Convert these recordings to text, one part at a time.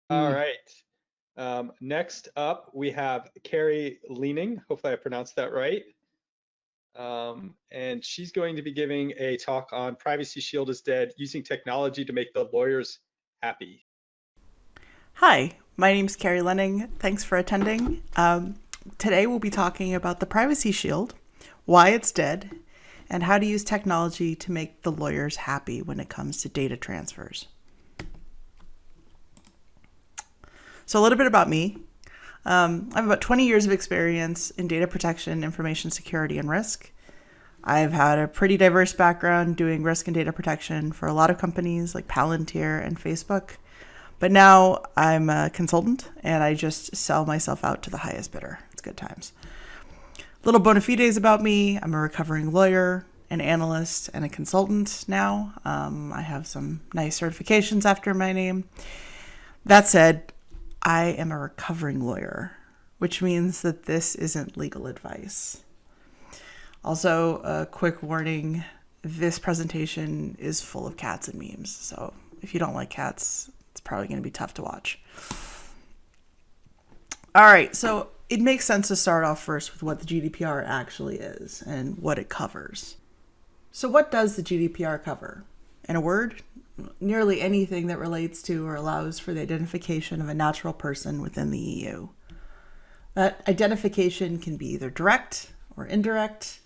All Mm. right. Next up, we have Carey Lening. Hopefully, I pronounced that right. And she's going to be giving a talk on Privacy Shield is Dead, using technology to make the lawyers happy. Hi, my name's Carey Lening. Thanks for attending. Today we'll be talking about the Privacy Shield, why it's dead, and how to use technology to make the lawyers happy when it comes to data transfers. So, a little bit about me. I have about 20 years of experience in data protection, information security, and risk. I've had a pretty diverse background doing risk and data protection for a lot of companies like Palantir and Facebook. But now I'm a consultant and I just sell myself out to the highest bidder. It's good times. Little bona fides about me: I'm a recovering lawyer, an analyst, and a consultant now. I have some nice certifications after my name. That said, I am a recovering lawyer, which means that this isn't legal advice. Also, a quick warning: this presentation is full of cats and memes. So if you don't like cats, it's probably going to be tough to watch. All right, so it makes sense to start off first with what the GDPR actually is and what it covers. So what does the GDPR cover? In a word, nearly anything that relates to or allows for the identification of a natural person within the EU. That identification can be either direct or indirect,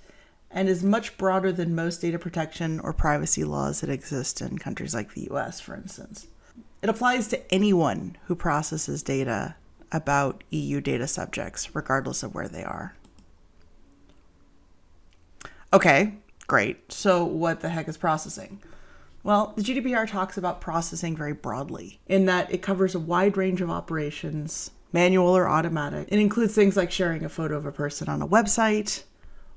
and is much broader than most data protection or privacy laws that exist in countries like the US, for instance. It applies to anyone who processes data about EU data subjects, regardless of where they are. Okay, great. So what the heck is processing? Well, the GDPR talks about processing very broadly, in that it covers a wide range of operations, manual or automatic. It includes things like sharing a photo of a person on a website,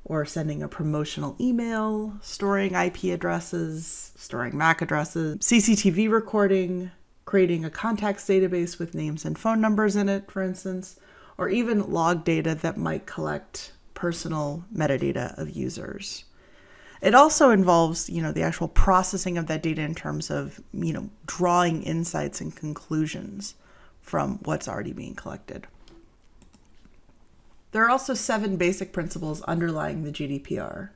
or sending a promotional email, storing IP addresses, storing MAC addresses, CCTV recording, creating a contacts database with names and phone numbers in it, for instance, or even log data that might collect personal metadata of users. It also involves, the actual processing of that data in terms of, drawing insights and conclusions from what's already being collected. There are also 7 basic principles underlying the GDPR.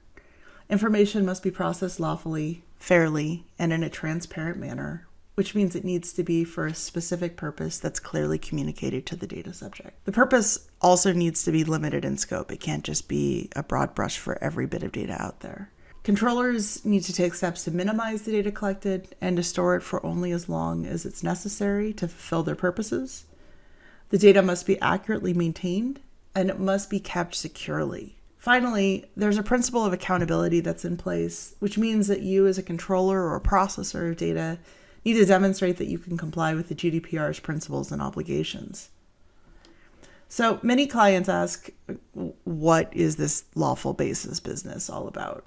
Information must be processed lawfully, fairly, and in a transparent manner, which means it needs to be for a specific purpose that's clearly communicated to the data subject. The purpose also needs to be limited in scope. It can't just be a broad brush for every bit of data out there. Controllers need to take steps to minimize the data collected and to store it for only as long as it's necessary to fulfill their purposes. The data must be accurately maintained, and it must be kept securely. Finally, there's a principle of accountability that's in place, which means that you as a controller or a processor of data need to demonstrate that you can comply with the GDPR's principles and obligations. So many clients ask, what is this lawful basis business all about?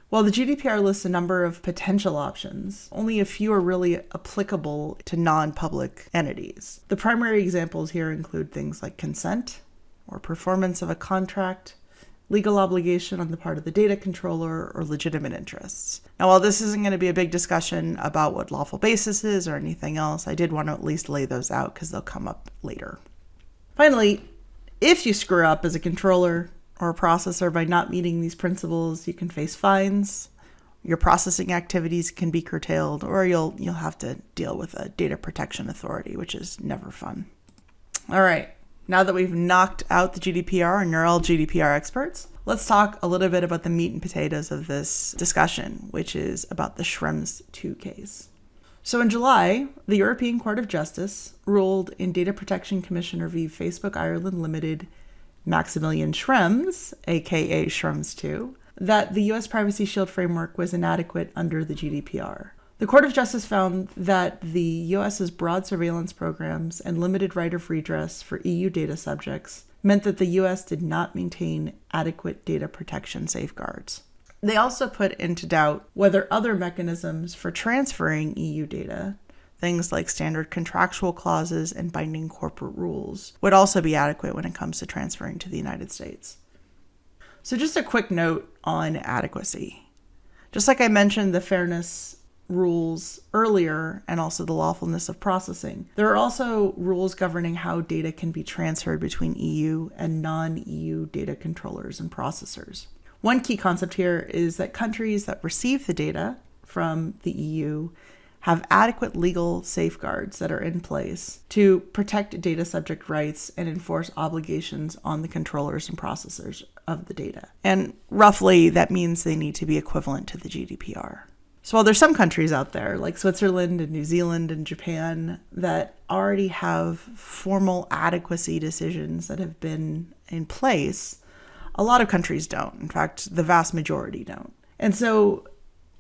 Well, the GDPR lists a number of potential options. Only a few are really applicable to non-public entities. The primary examples here include things like consent, or performance of a contract, legal obligation on the part of the data controller, or legitimate interests. Now, while this isn't going to be a big discussion about what lawful basis is or anything else, I did want to at least lay those out because they'll come up later. Finally, if you screw up as a controller or a processor by not meeting these principles, you can face fines, your processing activities can be curtailed, or you'll have to deal with a data protection authority, which is never fun. All right. Now that we've knocked out the GDPR and you're all GDPR experts, let's talk a little bit about the meat and potatoes of this discussion, which is about the SRMS 2 case. So in July, the European Court of Justice ruled in Data Protection Commissioner v. Facebook Ireland Limited Maximilian Schrems, aka Schrems 2, that the US Privacy Shield framework was inadequate under the GDPR. The Court of Justice found that the US's broad surveillance programs and limited right of redress for EU data subjects meant that the US did not maintain adequate data protection safeguards. They also put into doubt whether other mechanisms for transferring EU data, things like standard contractual clauses and binding corporate rules, would also be adequate when it comes to transferring to the United States. So just a quick note on adequacy. Just like I mentioned the fairness rules earlier and also the lawfulness of processing, there are also rules governing how data can be transferred between EU and non-EU data controllers and processors. One key concept here is that countries that receive the data from the EU have adequate legal safeguards that are in place to protect data subject rights and enforce obligations on the controllers and processors of the data. And roughly, that means they need to be equivalent to the GDPR. So while there's some countries out there, like Switzerland and New Zealand and Japan, that already have formal adequacy decisions that have been in place, a lot of countries don't. In fact, the vast majority don't. And so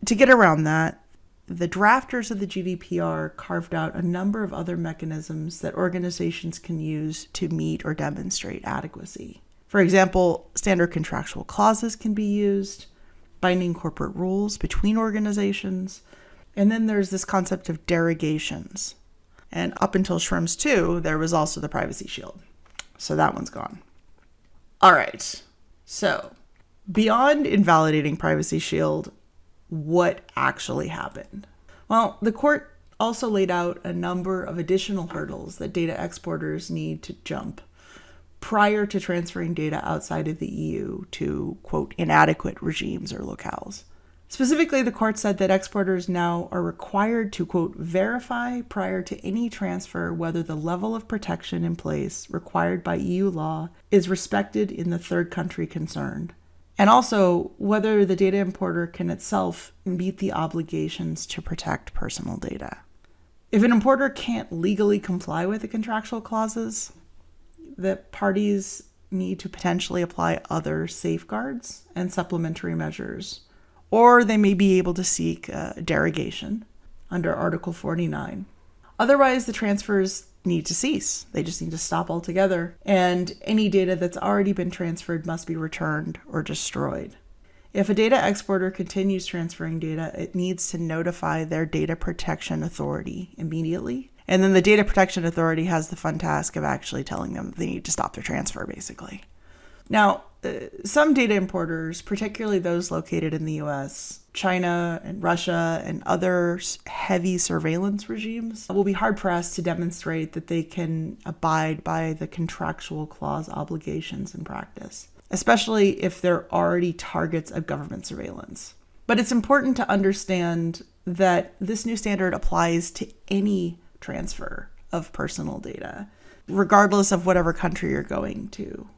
to get around that, the drafters of the GDPR carved out a number of other mechanisms that organizations can use to meet or demonstrate adequacy. For example, standard contractual clauses can be used, binding corporate rules between organizations, and then there's this concept of derogations. And up until SRMS 2, there was also the privacy shield. So that one's gone. All right. So beyond invalidating privacy shield, what actually happened? Well, the court also laid out a number of additional hurdles that data exporters need to jump prior to transferring data outside of the EU to, quote, inadequate regimes or locales. Specifically, the court said that exporters now are required to, quote, verify prior to any transfer whether the level of protection in place required by EU law is respected in the third country concerned, and also whether the data importer can itself meet the obligations to protect personal data. If an importer can't legally comply with the contractual clauses, the parties need to potentially apply other safeguards and supplementary measures, or they may be able to seek a derogation under Article 49. Otherwise, the transfers need to cease. They just need to stop altogether, and any data that's already been transferred must be returned or destroyed. If a data exporter continues transferring data, it needs to notify their data protection authority immediately. And then the data protection authority has the fun task of actually telling them they need to stop their transfer, basically. Now, some data importers, particularly those located in the US, China and Russia and other heavy surveillance regimes, will be hard-pressed to demonstrate that they can abide by the contractual clause obligations in practice, especially if they're already targets of government surveillance. But it's important to understand that this new standard applies to any transfer of personal data, regardless of whatever country you're going to,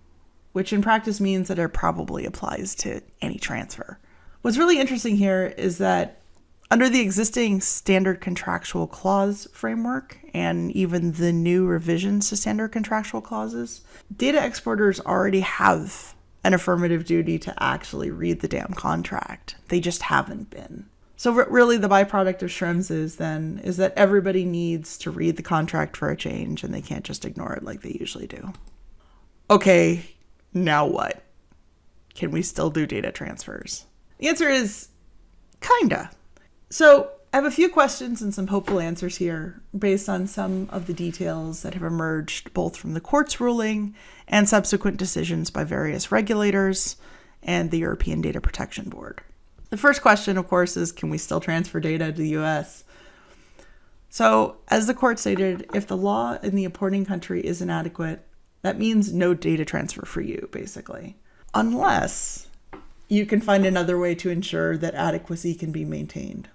which in practice means that it probably applies to any transfer. What's really interesting here is that under the existing standard contractual clause framework and even the new revisions to standard contractual clauses, data exporters already have an affirmative duty to actually read the damn contract. They just haven't been. So really the byproduct of SRMS is that everybody needs to read the contract for a change and they can't just ignore it like they usually do. Okay, now what? Can we still do data transfers? The answer is kinda. So I have a few questions and some hopeful answers here based on some of the details that have emerged both from the court's ruling and subsequent decisions by various regulators and the European Data Protection Board. The first question, of course, is can we still transfer data to the US? So as the court stated, if the law in the importing country is inadequate, that means no data transfer for you, basically, unless you can find another way to ensure that adequacy can be maintained.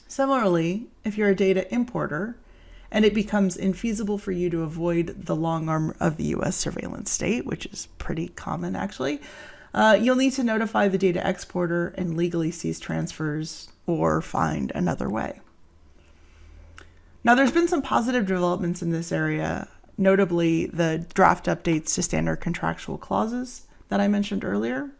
Similarly, if you're a data importer and it becomes infeasible for you to avoid the long arm of the US surveillance state, which is pretty common actually, you'll need to notify the data exporter and legally cease transfers or find another way. Now, there's been some positive developments in this area, notably the draft updates to standard contractual clauses that I mentioned earlier,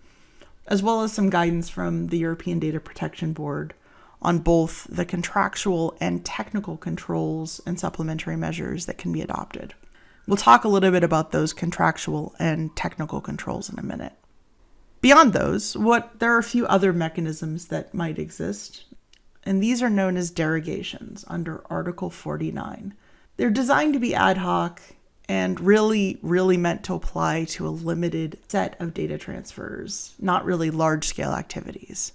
as well as some guidance from the European Data Protection Board on both the contractual and technical controls and supplementary measures that can be adopted. We'll talk a little bit about those contractual and technical controls in a minute. Beyond those, there are a few other mechanisms that might exist, and these are known as derogations under Article 49. They're designed to be ad hoc and really meant to apply to a limited set of data transfers, not really large-scale activities.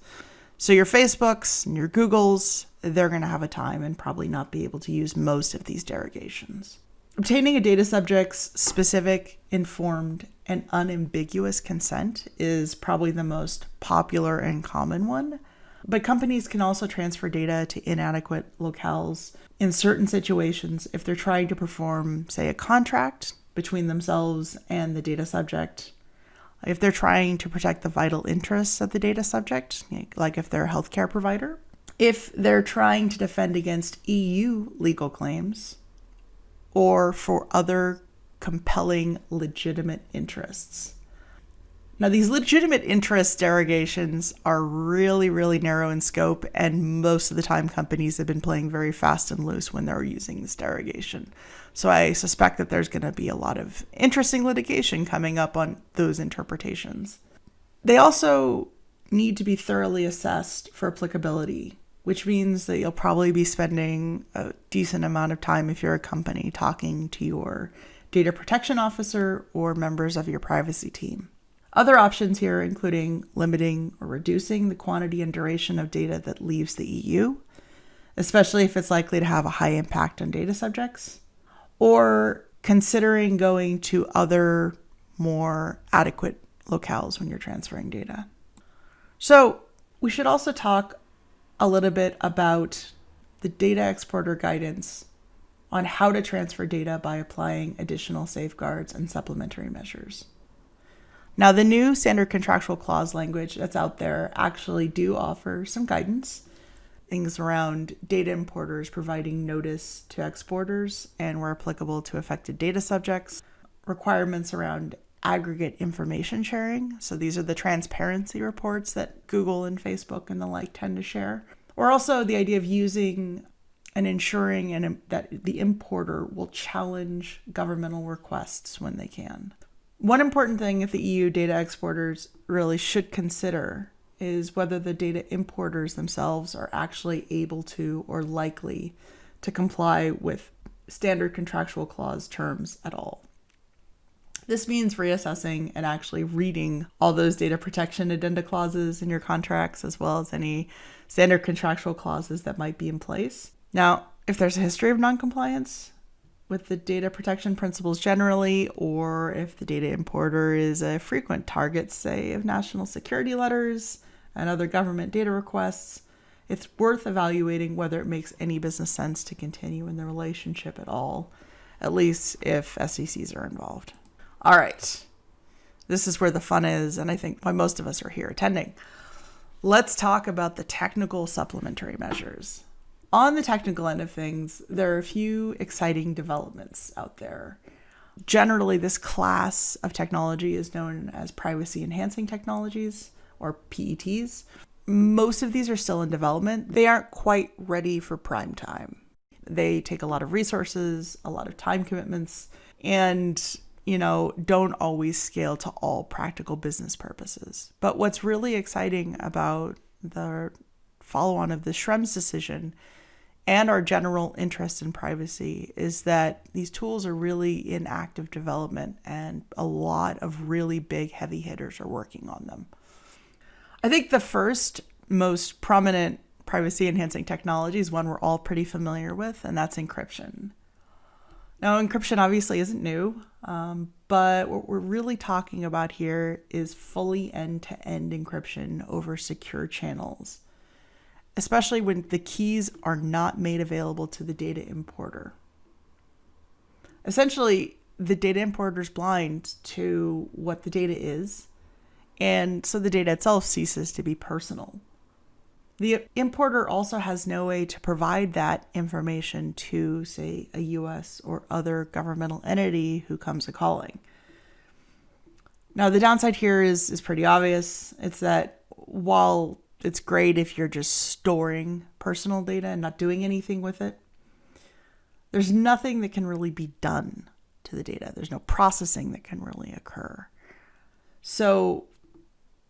So your Facebooks and your Googles, they're going to have a time and probably not be able to use most of these derogations. Obtaining a data subject's specific, informed, and unambiguous consent is probably the most popular and common one. But companies can also transfer data to inadequate locales in certain situations if they're trying to perform, say, a contract between themselves and the data subject. If they're trying to protect the vital interests of the data subject, like if they're a healthcare provider. If they're trying to defend against EU legal claims, or for other compelling legitimate interests. Now, these legitimate interest derogations are really, really narrow in scope, and most of the time companies have been playing very fast and loose when they're using this derogation. So I suspect that there's going to be a lot of interesting litigation coming up on those interpretations. They also need to be thoroughly assessed for applicability, which means that you'll probably be spending a decent amount of time if you're a company talking to your data protection officer or members of your privacy team. Other options here including limiting or reducing the quantity and duration of data that leaves the EU, especially if it's likely to have a high impact on data subjects, or considering going to other more adequate locales when you're transferring data. So we should also talk a little bit about the data exporter guidance on how to transfer data by applying additional safeguards and supplementary measures. Now, the new standard contractual clause language that's out there actually do offer some guidance, things around data importers providing notice to exporters and where applicable to affected data subjects, requirements around aggregate information sharing. So these are the transparency reports that Google and Facebook and the like tend to share. Or also the idea of using and ensuring that the importer will challenge governmental requests when they can. One important thing that the EU data exporters really should consider is whether the data importers themselves are actually able to or likely to comply with standard contractual clause terms at all. This means reassessing and actually reading all those data protection addenda clauses in your contracts, as well as any standard contractual clauses that might be in place. Now, if there's a history of noncompliance with the data protection principles generally, or if the data importer is a frequent target, say, of national security letters and other government data requests, it's worth evaluating whether it makes any business sense to continue in the relationship at all, at least if SECs are involved. All right, this is where the fun is, and I think why most of us are here attending. Let's talk about the technical supplementary measures. On the technical end of things, there are a few exciting developments out there. Generally, this class of technology is known as privacy enhancing technologies, or PETs. Most of these are still in development. They aren't quite ready for prime time. They take a lot of resources, a lot of time commitments, and don't always scale to all practical business purposes. But what's really exciting about the follow-on of the SRMS decision and our general interest in privacy is that these tools are really in active development and a lot of really big heavy hitters are working on them. I think the first most prominent privacy enhancing technology is one we're all pretty familiar with, and that's encryption. Now, encryption obviously isn't new, but what we're really talking about here is fully end-to-end encryption over secure channels, especially when the keys are not made available to the data importer. Essentially, the data importer is blind to what the data is, and so the data itself ceases to be personal. The importer also has no way to provide that information to, say, a US or other governmental entity who comes a calling. Now, the downside here is pretty obvious. It's that while it's great if you're just storing personal data and not doing anything with it, there's nothing that can really be done to the data. There's no processing that can really occur. So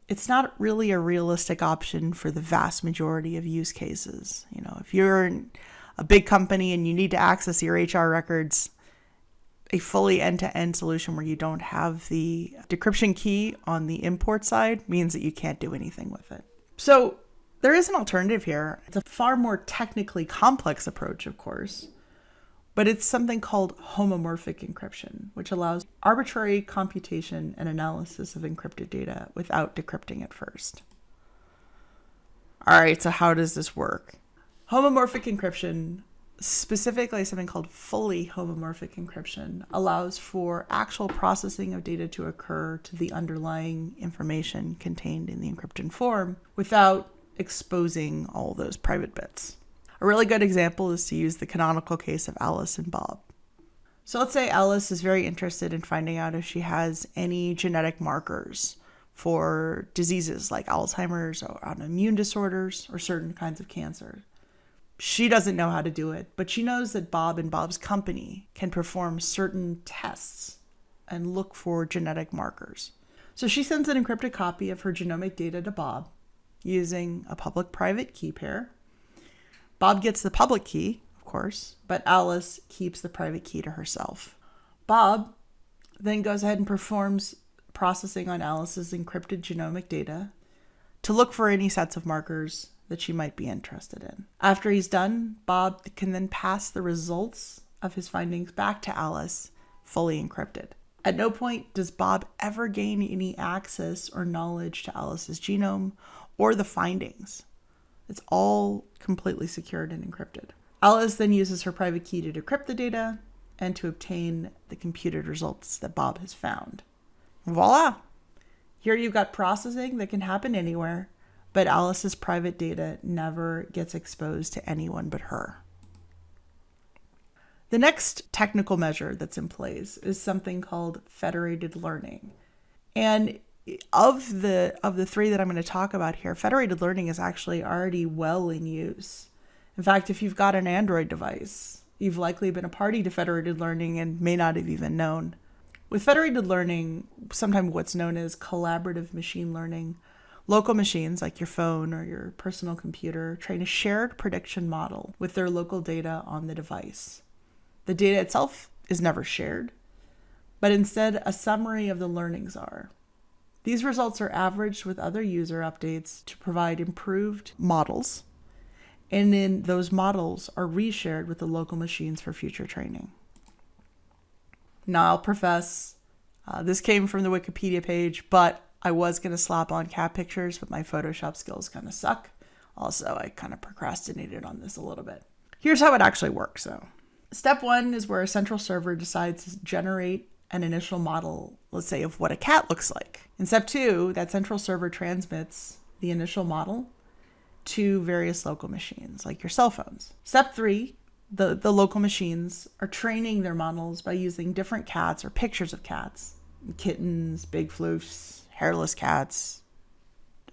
it's not really a realistic option for the vast majority of use cases. If you're a big company and you need to access your HR records, a fully end-to-end solution where you don't have the decryption key on the import side means that you can't do anything with it. So There is an alternative here. It's a far more technically complex approach, of course, but it's something called homomorphic encryption, which allows arbitrary computation and analysis of encrypted data without decrypting it first. All right, so how does this work? Homomorphic encryption, specifically something called fully homomorphic encryption, allows for actual processing of data to occur to the underlying information contained in the encryption form without exposing all those private bits. A really good example is to use the canonical case of Alice and Bob. So let's say Alice is very interested in finding out if she has any genetic markers for diseases like Alzheimer's or autoimmune disorders or certain kinds of cancer. She doesn't know how to do it, but she knows that Bob and Bob's company can perform certain tests and look for genetic markers. So she sends an encrypted copy of her genomic data to Bob using a public-private key pair. Bob gets the public key, of course, but Alice keeps the private key to herself. Bob then goes ahead and performs processing on Alice's encrypted genomic data to look for any sets of markers that she might be interested in. After he's done, Bob can then pass the results of his findings back to Alice, fully encrypted. At no point does Bob ever gain any access or knowledge to Alice's genome or the findings. It's all completely secured and encrypted. Alice then uses her private key to decrypt the data and to obtain the computed results that Bob has found. Voila! Here you've got processing that can happen anywhere, but Alice's private data never gets exposed to anyone but her. The next technical measure that's in place is something called federated learning. And of the three that I'm going to talk about here, federated learning is actually already well in use. In fact, if you've got an Android device, you've likely been a party to federated learning and may not have even known. With federated learning, sometimes what's known as collaborative machine learning, local machines like your phone or your personal computer train a shared prediction model with their local data on the device. The data itself is never shared, but instead a summary of the learnings are. These results are averaged with other user updates to provide improved models, and then those models are reshared with the local machines for future training. Now, I'll profess, this came from the Wikipedia page, but I was going to slap on cat pictures, but my Photoshop skills kind of suck. Also, I kind of procrastinated on this a little bit. Here's how it actually works, though. Step one is where a central server decides to generate an initial model, let's say, of what a cat looks like. In step two, that central server transmits the initial model to various local machines, like your cell phones. Step three, the local machines are training their models by using different cats or pictures of cats, kittens, big floofs, hairless cats,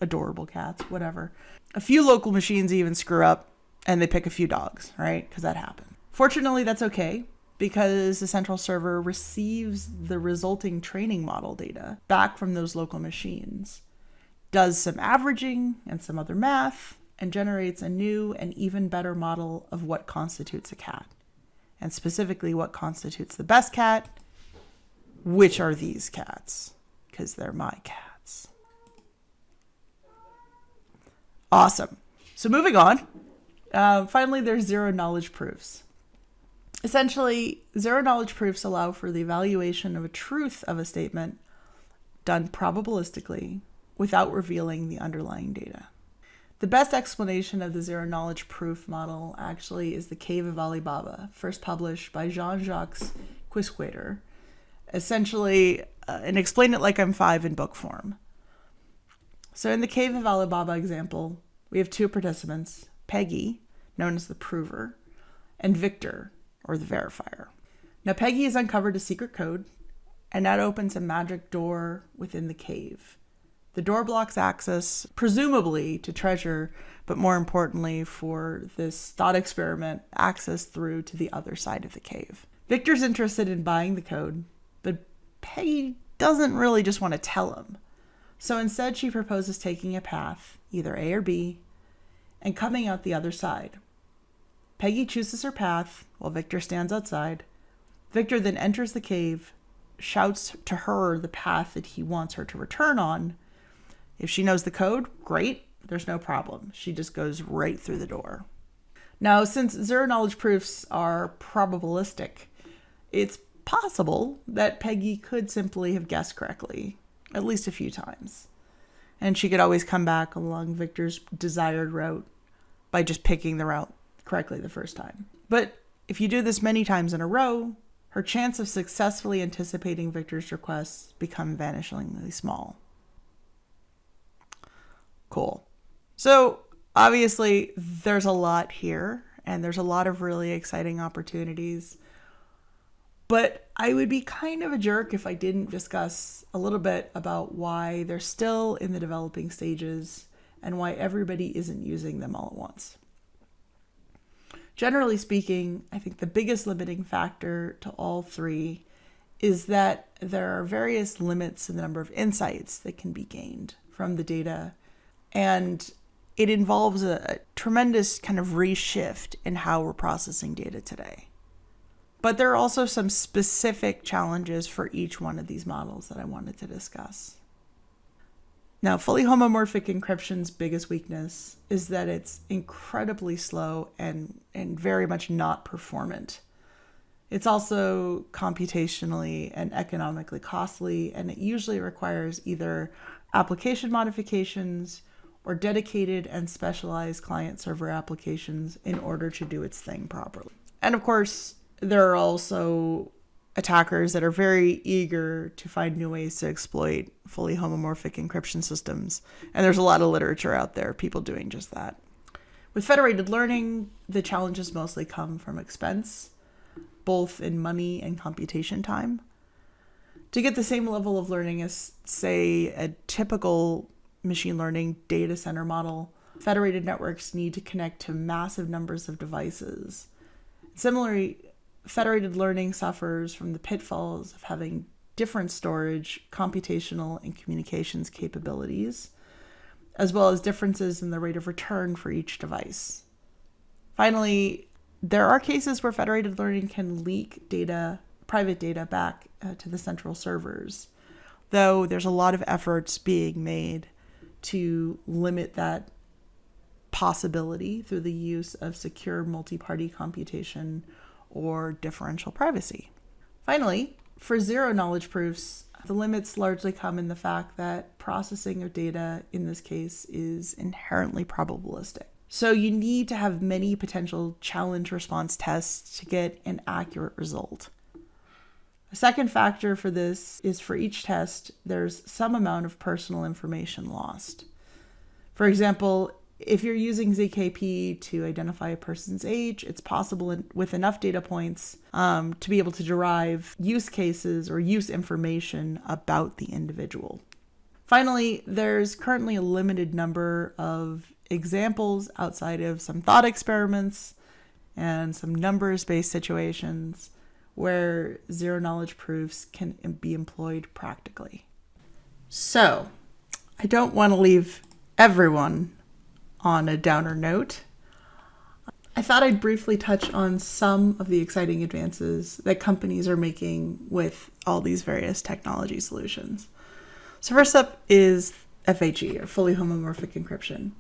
adorable cats, whatever. A few local machines even screw up and they pick a few dogs, right? Because that happens. Fortunately, that's okay, because the central server receives the resulting training model data back from those local machines, does some averaging and some other math, and generates a new and even better model of what constitutes a cat, and specifically what constitutes the best cat, which are these cats, because they're my cats. Awesome. So moving on, finally, there's zero knowledge proofs. Essentially, zero knowledge proofs allow for the evaluation of a truth of a statement done probabilistically without revealing the underlying data. The best explanation of the zero knowledge proof model actually is the Cave of Alibaba, first published by Jean-Jacques Quisquater, essentially, and explain it like I'm five in book form. So in the Cave of Alibaba example, we have two participants, Peggy, known as the prover, and Victor, or the verifier. Now, Peggy has uncovered a secret code, and that opens a magic door within the cave. The door blocks access, presumably to treasure, but more importantly for this thought experiment, access through to the other side of the cave. Victor's interested in buying the code, but Peggy doesn't really just want to tell him. So instead, she proposes taking a path, either A or B, and coming out the other side. Peggy chooses her path while Victor stands outside. Victor then enters the cave, shouts to her the path that he wants her to return on. If she knows the code, great. There's no problem. She just goes right through the door. Now, since zero-knowledge proofs are probabilistic, it's possible that Peggy could simply have guessed correctly, at least a few times. And she could always come back along Victor's desired route by just picking the route correctly the first time. But if you do this many times in a row, her chance of successfully anticipating Victor's requests become vanishingly small. Cool. So obviously there's a lot here and there's a lot of really exciting opportunities, but I would be kind of a jerk if I didn't discuss a little bit about why they're still in the developing stages and why everybody isn't using them all at once. Generally speaking, I think the biggest limiting factor to all three is that there are various limits in the number of insights that can be gained from the data, and it involves a tremendous kind of reshift in how we're processing data today. But there are also some specific challenges for each one of these models that I wanted to discuss. Now, fully homomorphic encryption's biggest weakness is that it's incredibly slow and very much not performant. It's also computationally and economically costly, and it usually requires either application modifications or dedicated and specialized client-server applications in order to do its thing properly. And of course, there are also attackers that are very eager to find new ways to exploit fully homomorphic encryption systems. And there's a lot of literature out there, people doing just that. With federated learning, the challenges mostly come from expense, both in money and computation time. To get the same level of learning as, say, a typical machine learning data center model, federated networks need to connect to massive numbers of devices. Similarly, federated learning suffers from the pitfalls of having different storage, computational, and communications capabilities, as well as differences in the rate of return for each device. Finally, there are cases where federated learning can leak data, private data, back to the central servers, though there's a lot of efforts being made to limit that possibility through the use of secure multi-party computation or differential privacy. Finally, for zero-knowledge proofs, the limits largely come in the fact that processing of data in this case is inherently probabilistic. So you need to have many potential challenge response tests to get an accurate result. A second factor for this is for each test, there's some amount of personal information lost. For example, if you're using ZKP to identify a person's age, it's possible with enough data points to be able to derive use cases or use information about the individual. Finally, there's currently a limited number of examples outside of some thought experiments and some numbers-based situations where zero-knowledge proofs can be employed practically. So, I don't want to leave everyone on a downer note. I thought I'd briefly touch on some of the exciting advances that companies are making with all these various technology solutions. So first up is FHE, or fully homomorphic encryption.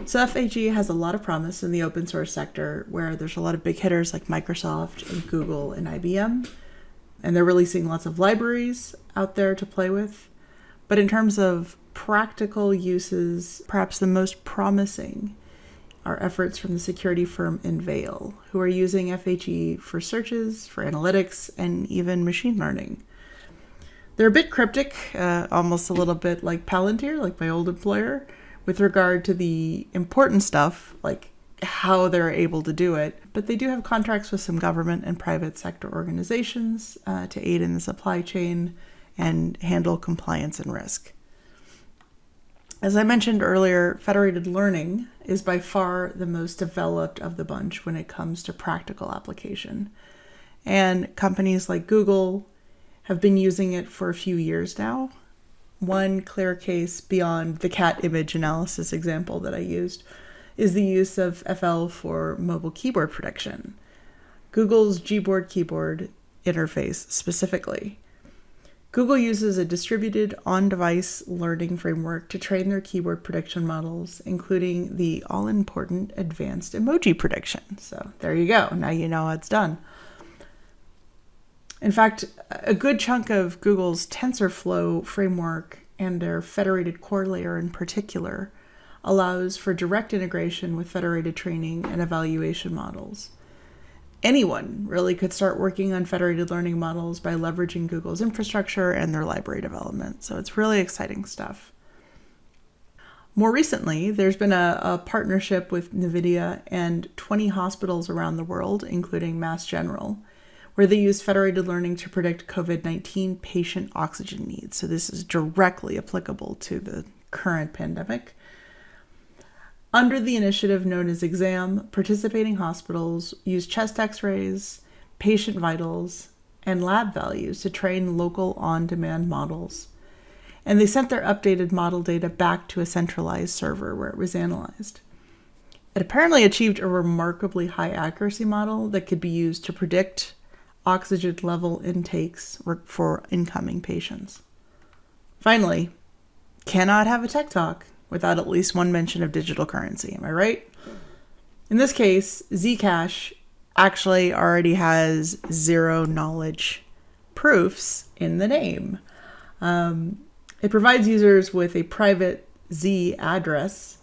So FHE has a lot of promise in the open source sector where there's a lot of big hitters like Microsoft and Google and IBM, and they're releasing lots of libraries out there to play with. But in terms of practical uses, perhaps the most promising are efforts from the security firm Inveil, who are using FHE for searches, for analytics, and even machine learning. They're a bit cryptic, almost a little bit like Palantir, like my old employer, with regard to the important stuff, like how they're able to do it. But they do have contracts with some government and private sector organizations to aid in the supply chain and handle compliance and risk. As I mentioned earlier, federated learning is by far the most developed of the bunch when it comes to practical application. And companies like Google have been using it for a few years now. One clear case beyond the cat image analysis example that I used is the use of FL for mobile keyboard prediction. Google's Gboard keyboard interface specifically. Google uses a distributed on-device learning framework to train their keyword prediction models, including the all-important advanced emoji prediction. So there you go. Now you know how it's done. In fact, a good chunk of Google's TensorFlow framework and their federated core layer in particular allows for direct integration with federated training and evaluation models. Anyone really could start working on federated learning models by leveraging Google's infrastructure and their library development. So it's really exciting stuff. More recently, there's been a partnership with NVIDIA and 20 hospitals around the world, including Mass General, where they use federated learning to predict COVID-19 patient oxygen needs. So this is directly applicable to the current pandemic. Under the initiative known as EXAM, participating hospitals use chest x-rays, patient vitals, and lab values to train local on-demand models. And they sent their updated model data back to a centralized server where it was analyzed. It apparently achieved a remarkably high accuracy model that could be used to predict oxygen level intakes for incoming patients. Finally, cannot have a tech talk without at least one mention of digital currency. Am I right? In this case, Zcash actually already has zero knowledge proofs in the name. It provides users with a private Z address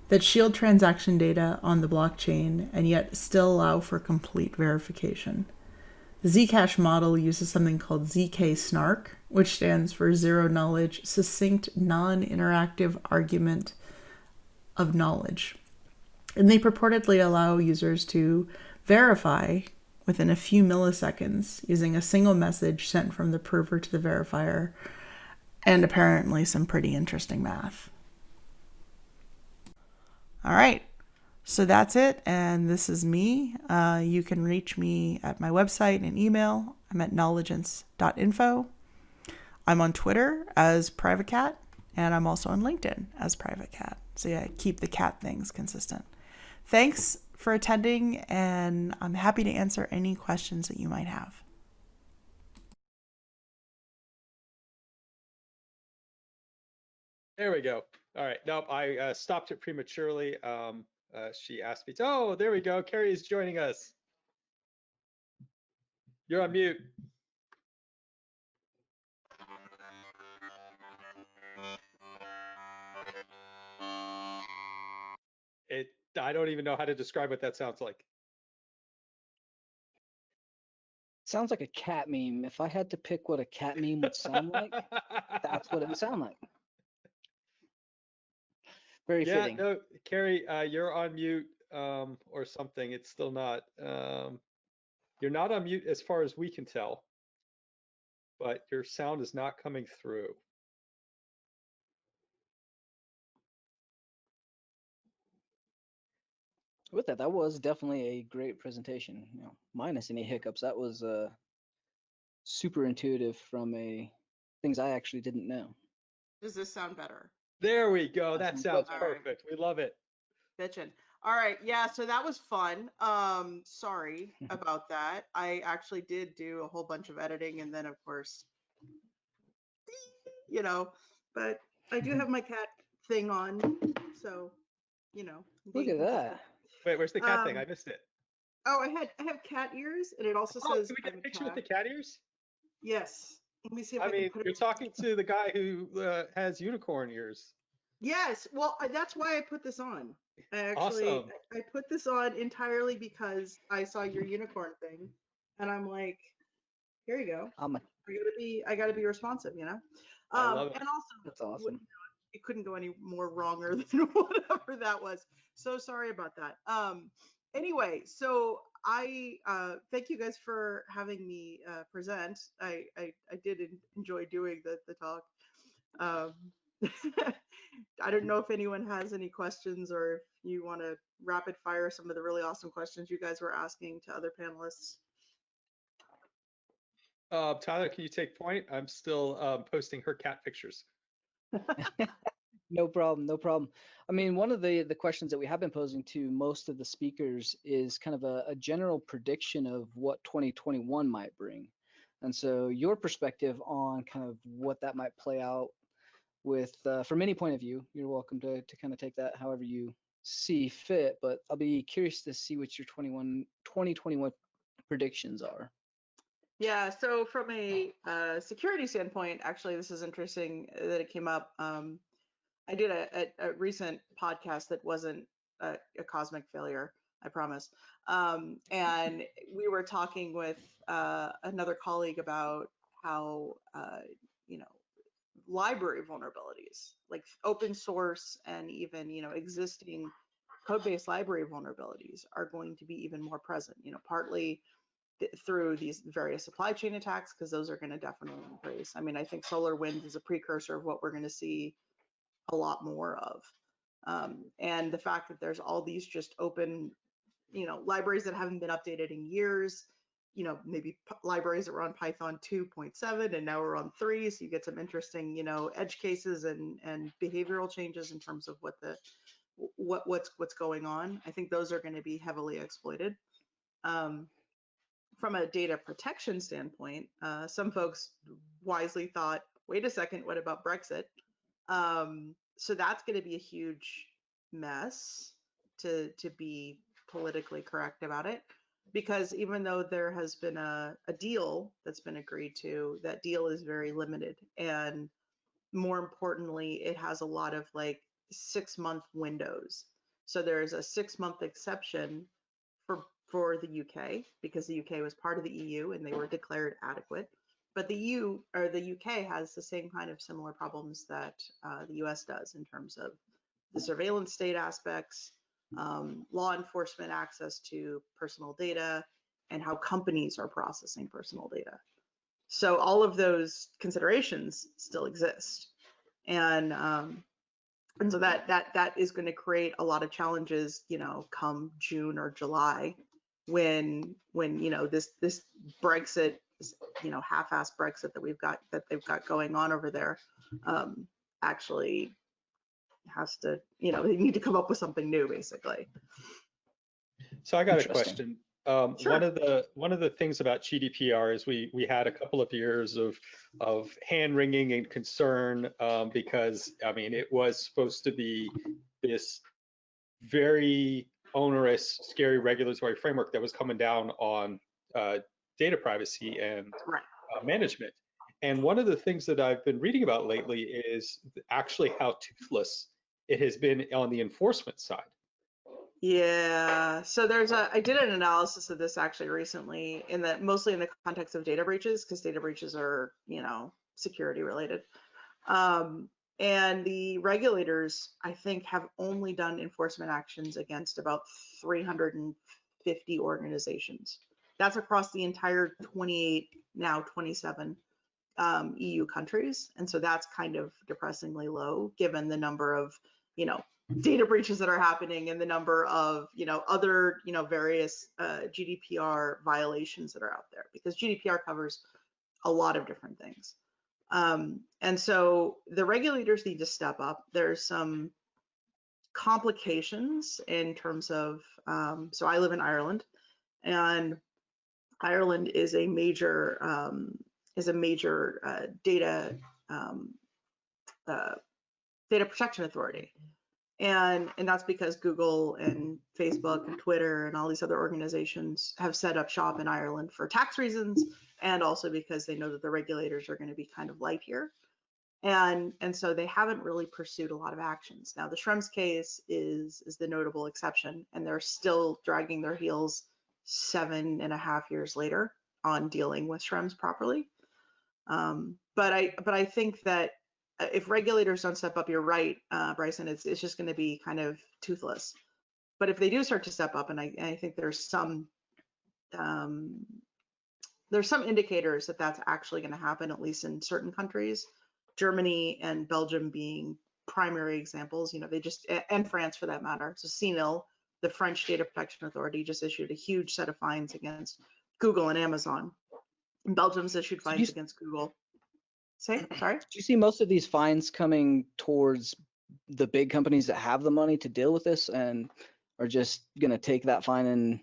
that shield transaction data on the blockchain and yet still allow for complete verification. The Zcash model uses something called ZK snark, which stands for Zero Knowledge Succinct Non-Interactive Argument of Knowledge. And they purportedly allow users to verify within a few milliseconds using a single message sent from the prover to the verifier, and apparently some pretty interesting math. All right. So that's it, and this is me. You can reach me at my website and email. I'm at knowledgeance.info. I'm on Twitter as Private Cat, and I'm also on LinkedIn as Private Cat. So yeah, keep the cat things consistent. Thanks for attending, and I'm happy to answer any questions that you might have. There we go. All right. Nope, I stopped it prematurely. She asked me to, oh, there we go. Carey is joining us. You're on mute. I don't even know how to describe what that sounds like. Sounds like a cat meme. If I had to pick what a cat meme would sound like, that's what it would sound like. Very fitting. No, Carey, you're on mute or something. It's still not. You're not on mute as far as we can tell, but your sound is not coming through. With that, that was definitely a great presentation. You know, minus any hiccups. That was super intuitive from things I actually didn't know. Does this sound better? There we go. That sounds perfect. We love it. Bitchin'. All right. Yeah. So that was fun. Sorry about that. I actually did do a whole bunch of editing, and then of course, you know, but I do have my cat thing on, so you know. Look at that. Wait, where's the cat thing? I missed it. Oh, I have cat ears, and it also says. Can we get a picture with the cat ears? Yes. Let me see if I I mean, can put it. You're talking to the guy who has unicorn ears. Yes. Well, that's why I put this on. Actually, Awesome. I put this on entirely because I saw your unicorn thing, and I'm like, here you go. I gotta be responsive, you know. I love it. And also, That's awesome. It couldn't go any more wronger than whatever that was. So sorry about that. Anyway, so I thank you guys for having me present. I did enjoy doing the talk. I don't know if anyone has any questions, or if you want to rapid fire some of the really awesome questions you guys were asking to other panelists. Tyler, can you take point? I'm still posting her cat pictures. No problem, no problem. I mean, one of the questions that we have been posing to most of the speakers is kind of a general prediction of what 2021 might bring. And so your perspective on kind of what that might play out with, from any point of view, you're welcome to kind of take that however you see fit, but I'll be curious to see what your 2021 predictions are. Yeah, so from a security standpoint, actually, this is interesting that it came up. I did a recent podcast that wasn't a cosmic failure, I promise. And we were talking with another colleague about how, you know, library vulnerabilities, like open source and even, you know, existing code-based library vulnerabilities are going to be even more present, you know, partly through these various supply chain attacks, because those are going to definitely increase. I mean, I think SolarWinds is a precursor of what we're going to see a lot more of. And the fact that there's all these just open, you know, libraries that haven't been updated in years, you know, maybe libraries that were on Python 2.7 and now we're on 3, so you get some interesting, you know, edge cases and behavioral changes in terms of what's going on. I think those are going to be heavily exploited. From a data protection standpoint, some folks wisely thought, wait a second, what about Brexit? So that's going to be a huge mess, to be politically correct about it, because even though there has been a deal that's been agreed to, that deal is very limited, and more importantly, it has a lot of like 6-month windows. So there's a 6-month exception for the UK, because the UK was part of the EU and they were declared adequate. But the EU or the UK has the same kind of similar problems that the US does in terms of the surveillance state aspects, law enforcement access to personal data, and how companies are processing personal data. So all of those considerations still exist, and so that is going to create a lot of challenges, you know, come June or July, when you know this Brexit, you know, half-assed Brexit that they've got going on over there, actually has to, you know, they need to come up with something new, basically. So I got a question. Sure. One of the things about GDPR is we had a couple of years of hand wringing and concern, because I mean it was supposed to be this very onerous, scary regulatory framework that was coming down on data privacy and management. And one of the things that I've been reading about lately is actually how toothless it has been on the enforcement side. Yeah, so I did an analysis of this actually recently, mostly in the context of data breaches, because data breaches are, you know, security related. And the regulators, I think, have only done enforcement actions against about 350 organizations. That's across the entire 28, now 27 EU countries. And so that's kind of depressingly low, given the number of, you know, data breaches that are happening and the number of, you know, other, you know, various GDPR violations that are out there, because GDPR covers a lot of different things. And so the regulators need to step up. There's some complications in terms of, so I live in Ireland, and Ireland is a major data protection authority. And that's because Google and Facebook and Twitter and all these other organizations have set up shop in Ireland for tax reasons, and also because they know that the regulators are going to be kind of light here. And so they haven't really pursued a lot of actions. Now, the SRMS case is the notable exception, and they're still dragging their heels 7.5 years later on dealing with SRMS properly. But I think that if regulators don't step up, you're right, Bryson, it's just going to be kind of toothless. But if they do start to step up, and I think there's some indicators that that's actually going to happen, at least in certain countries, Germany and Belgium being primary examples. You know, they just, and France for that matter. So CNIL, the French Data Protection Authority, just issued a huge set of fines against Google and Amazon. And Belgium's issued fines against Google. Sorry? Do you see most of these fines coming towards the big companies that have the money to deal with this and are just going to take that fine and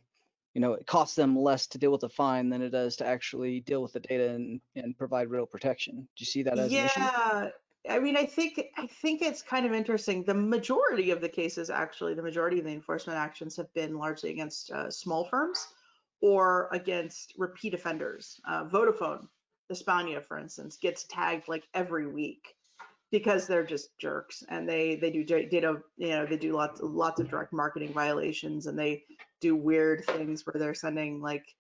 it costs them less to deal with the fine than it does to actually deal with the data and provide real protection. Do you see that as an issue? Yeah, I mean, I think it's kind of interesting. The majority of the cases, actually, the majority of the enforcement actions have been largely against small firms or against repeat offenders. Vodafone, España, for instance, gets tagged like every week because they're just jerks, and they do data, they do lots of direct marketing violations, and they do weird things where they're sending like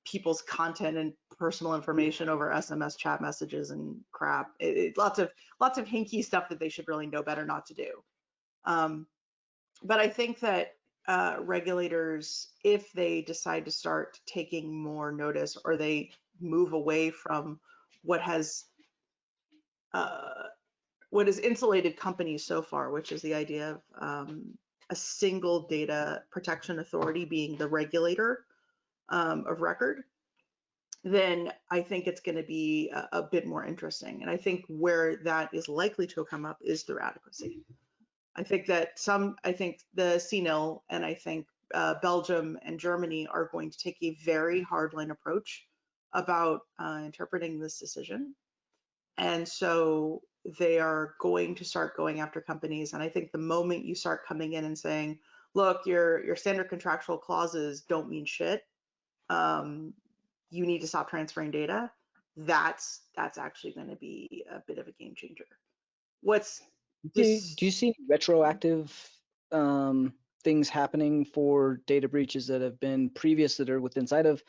people's content and personal information over SMS chat messages and crap. Lots of hinky stuff that they should really know better not to do. But I think that regulators, if they decide to start taking more notice, or they move away from what has insulated companies so far, which is the idea of a single data protection authority being the regulator of record, then I think it's going to be a bit more interesting. And I think where that is likely to come up is through adequacy. I think the CNIL and I think Belgium and Germany are going to take a very hardline approach about interpreting this decision. And so they are going to start going after companies. And I think the moment you start coming in and saying, look, your standard contractual clauses don't mean shit, you need to stop transferring data, that's actually going to be a bit of a game changer. Do you see retroactive things happening for data breaches that have been previous, that are inside of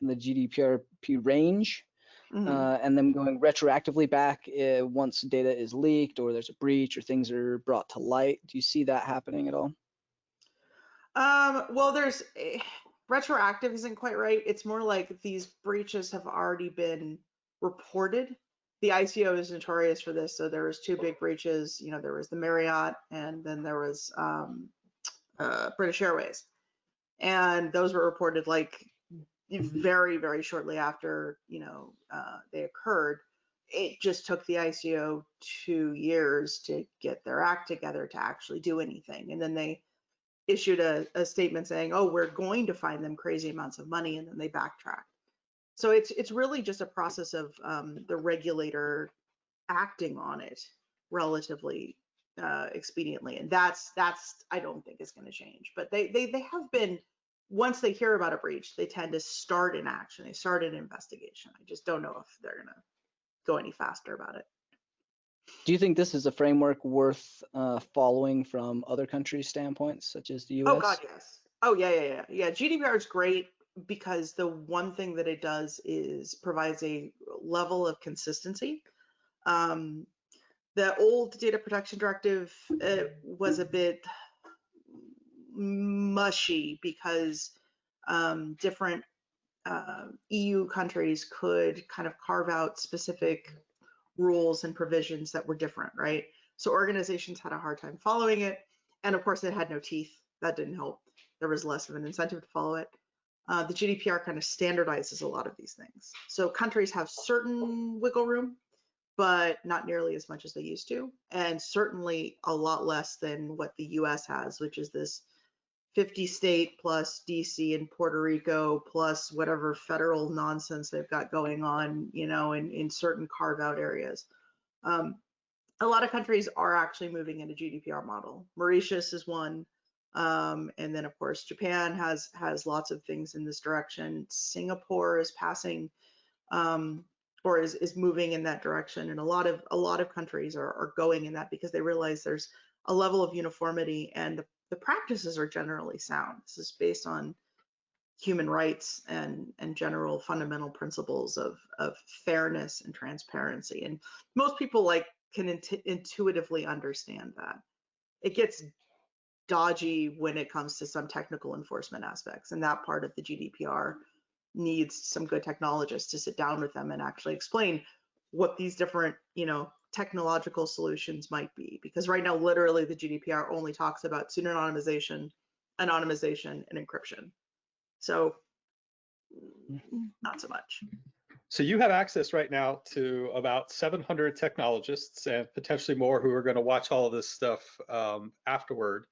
the GDPR range, and then going retroactively back once data is leaked or there's a breach or things are brought to light? Do you see that happening at all? Well, there's retroactive isn't quite right. It's more like these breaches have already been reported. The ICO is notorious for this. So there was two big breaches. There was the Marriott, and then there was British Airways, and those were reported like very, very shortly after they occurred. It just took the ICO 2 years to get their act together to actually do anything, and then they issued a statement saying, oh, we're going to fine them crazy amounts of money, and then they backtracked. So it's really just a process of the regulator acting on it relatively expediently, and that's I don't think is going to change. But they have been, once they hear about a breach, they tend to start an action, they start an investigation. I just don't know if they're going to go any faster about it. Do you think this is a framework worth following from other countries' standpoints, such as the US? Oh God, yes. Oh yeah. GDPR is great because the one thing that it does is provides a level of consistency. The old data protection directive was a bit mushy because different EU countries could kind of carve out specific rules and provisions that were different, right? So organizations had a hard time following it. And of course, it had no teeth. That didn't help. There was less of an incentive to follow it. The GDPR kind of standardizes a lot of these things. So countries have certain wiggle room, but not nearly as much as they used to. And certainly a lot less than what the US has, which is this 50 state plus DC and Puerto Rico plus whatever federal nonsense they've got going on, in certain carve out areas. A lot of countries are actually moving into GDPR model. Mauritius is one. And then of course, Japan has lots of things in this direction. Singapore is passing, or is moving in that direction. And a lot of countries are going in that because they realize there's a level of uniformity, and the practices are generally sound. This is based on human rights and general fundamental principles of fairness and transparency. And most people can intuitively understand that. It gets dodgy when it comes to some technical enforcement aspects, and that part of the GDPR needs some good technologists to sit down with them and actually explain what these different, technological solutions might be. Because right now, literally, the GDPR only talks about pseudonymization, anonymization, and encryption. So not so much. So you have access right now to about 700 technologists and potentially more who are going to watch all of this stuff afterward.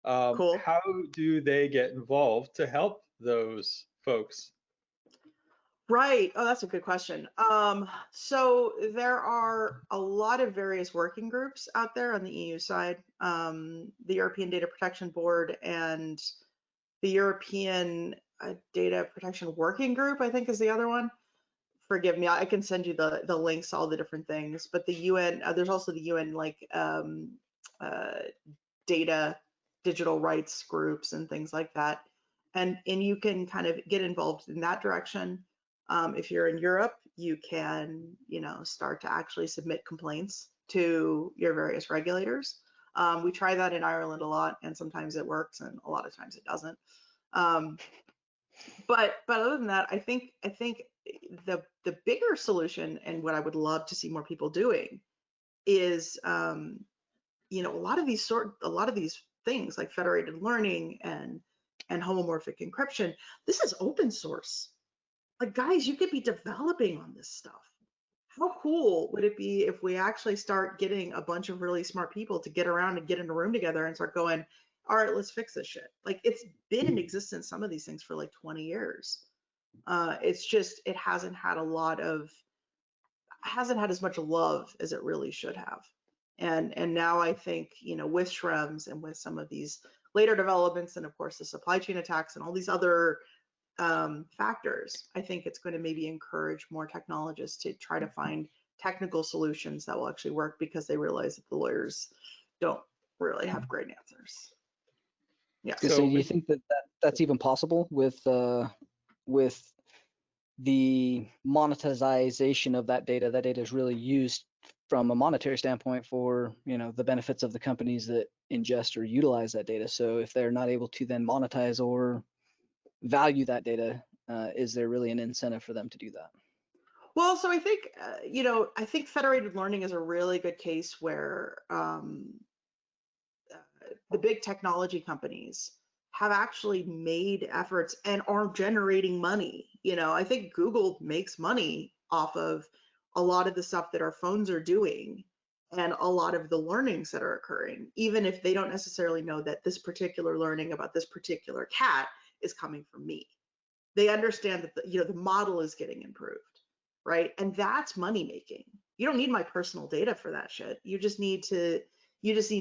Cool. How do they get involved to help those folks? Right. Oh, that's a good question. So there are a lot of various working groups out there on the EU side. The European Data Protection Board and the European Data Protection Working Group, I think, is the other one. Forgive me, I can send you the links to all the different things. But the UN, there's also the UN data digital rights groups and things like that. And you can kind of get involved in that direction. If you're in Europe, you can, start to actually submit complaints to your various regulators. We try that in Ireland a lot, and sometimes it works, and a lot of times it doesn't. But other than that, I think the bigger solution, and what I would love to see more people doing, is a lot of these things like federated learning and homomorphic encryption. This is open source. Like, guys, you could be developing on this stuff. How cool would it be if we actually start getting a bunch of really smart people to get around and get in a room together and start going, all right, let's fix this shit. Like, it's been in existence, some of these things, for like 20 years. It's just, it hasn't had as much love as it really should have. And now I think, with SRMS and with some of these later developments, and of course the supply chain attacks and all these other factors, I think it's going to maybe encourage more technologists to try to find technical solutions that will actually work, because they realize that the lawyers don't really have great answers. Yeah. So do you think that's even possible with the monetization of that data? That data is really used from a monetary standpoint for the benefits of the companies that ingest or utilize that data. So if they're not able to then monetize or value that data, is there really an incentive for them to do that? Well, so I think I think federated learning is a really good case where the big technology companies have actually made efforts and are generating money. I think Google makes money off of a lot of the stuff that our phones are doing and a lot of the learnings that are occurring, even if they don't necessarily know that this particular learning about this particular cat is coming from me. They understand that the model is getting improved, right? And that's money making. You don't need my personal data for that shit. You just need to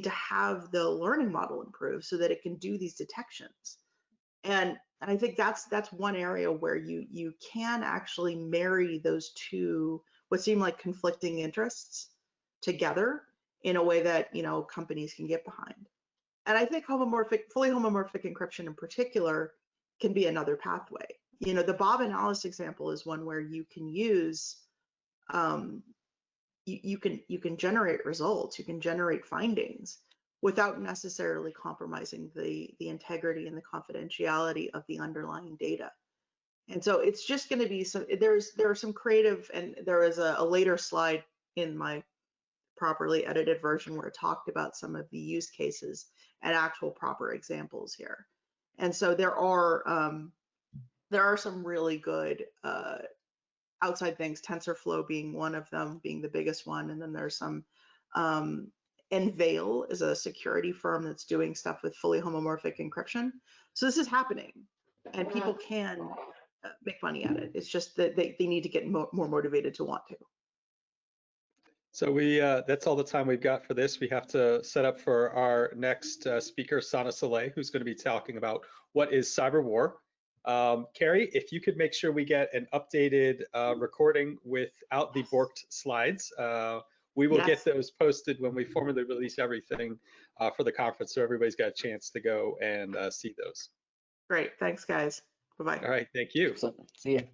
have the learning model improve so that it can do these detections. And I think that's one area where you can actually marry those two, what seem like conflicting interests, together in a way that companies can get behind. And I think fully homomorphic encryption in particular can be another pathway. The Bob and Alice example is one where you can use you can generate results, you can generate findings without necessarily compromising the integrity and the confidentiality of the underlying data. And so it's just going to be there are some creative, and there is a later slide in my properly edited version where it talked about some of the use cases and actual proper examples here. And so there are some really good outside things, TensorFlow being one of them, being the biggest one. And then there's some, Enveil is a security firm that's doing stuff with fully homomorphic encryption. So this is happening, and people can make money at it. It's just that they need to get more motivated to want to. So that's all the time we've got for this. We have to set up for our next speaker, Sana Saleh, who's going to be talking about what is cyber war. Carey, if you could make sure we get an updated recording without the borked slides, we will get those posted when we formally release everything for the conference, so everybody's got a chance to go and see those. Great. Thanks, guys. Bye-bye. All right. Thank you. See you.